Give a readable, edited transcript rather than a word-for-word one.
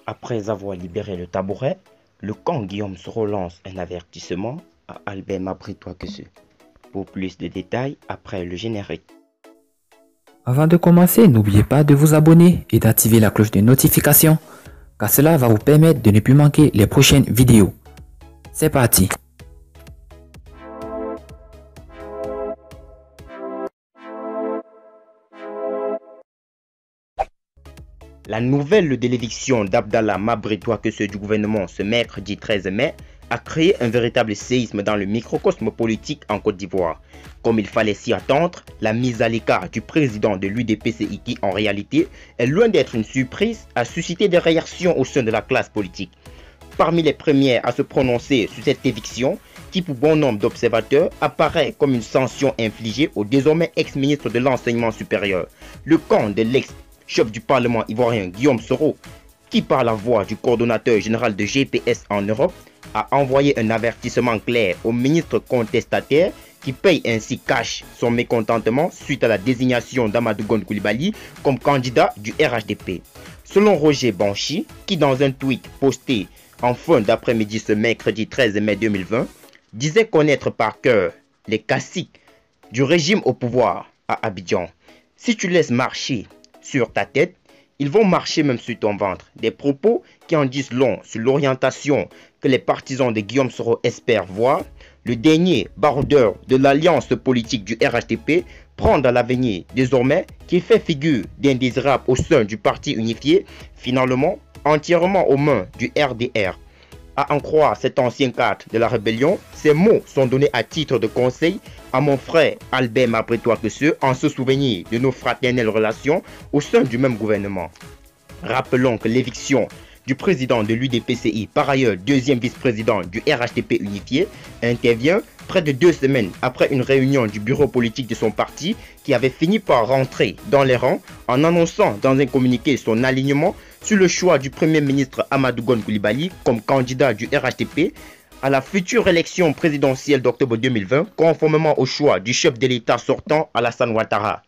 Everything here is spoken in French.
Après avoir libéré le tabouret, le camp Guillaume Soro lance un avertissement à Albert Mabritois que ce. Pour plus de détails, après le générique. Avant de commencer, n'oubliez pas de vous abonner et d'activer la cloche de notification, car cela va vous permettre de ne plus manquer les prochaines vidéos. C'est parti! La nouvelle de l'éviction d'Abdallah Mabritois que ce du gouvernement ce mercredi 13 mai a créé un véritable séisme dans le microcosme politique en Côte d'Ivoire. Comme il fallait s'y attendre, la mise à l'écart du président de l'UDPCI qui en réalité est loin d'être une surprise a suscité des réactions au sein de la classe politique. Parmi les premières à se prononcer sur cette éviction, qui pour bon nombre d'observateurs apparaît comme une sanction infligée au désormais ex-ministre de l'enseignement supérieur, le camp de l'ex-chef du Parlement ivoirien Guillaume Soro, qui par la voix du coordonnateur général de GPS en Europe, a envoyé un avertissement clair au ministre contestataire qui paye ainsi cash son mécontentement suite à la désignation d'Amadou Gon Coulibaly comme candidat du RHDP. Selon Roger Banchi, qui dans un tweet posté en fin d'après-midi ce mercredi 13 mai 2020, disait connaître par cœur les classiques du régime au pouvoir à Abidjan. Si tu laisses marcher sur ta tête, ils vont marcher même sur ton ventre. Des propos qui en disent long sur l'orientation que les partisans de Guillaume Soro espèrent voir le dernier baroudeur de l'alliance politique du RHDP prendre à l'avenir désormais qui fait figure d'indésirable au sein du parti unifié, finalement entièrement aux mains du RDR. À en croire cet ancien cadre de la rébellion, ces mots sont donnés à titre de conseil à mon frère Albert Mabritois que ce, en se souvenir de nos fraternelles relations au sein du même gouvernement. Rappelons que l'éviction du président de l'UDPCI, par ailleurs deuxième vice-président du RHDP unifié, intervient près de 2 semaines après une réunion du bureau politique de son parti qui avait fini par rentrer dans les rangs en annonçant dans un communiqué son alignement sur le choix du premier ministre Amadou Gon Coulibaly comme candidat du RHDP à la future élection présidentielle d'octobre 2020, conformément au choix du chef de l'État sortant Alassane Ouattara.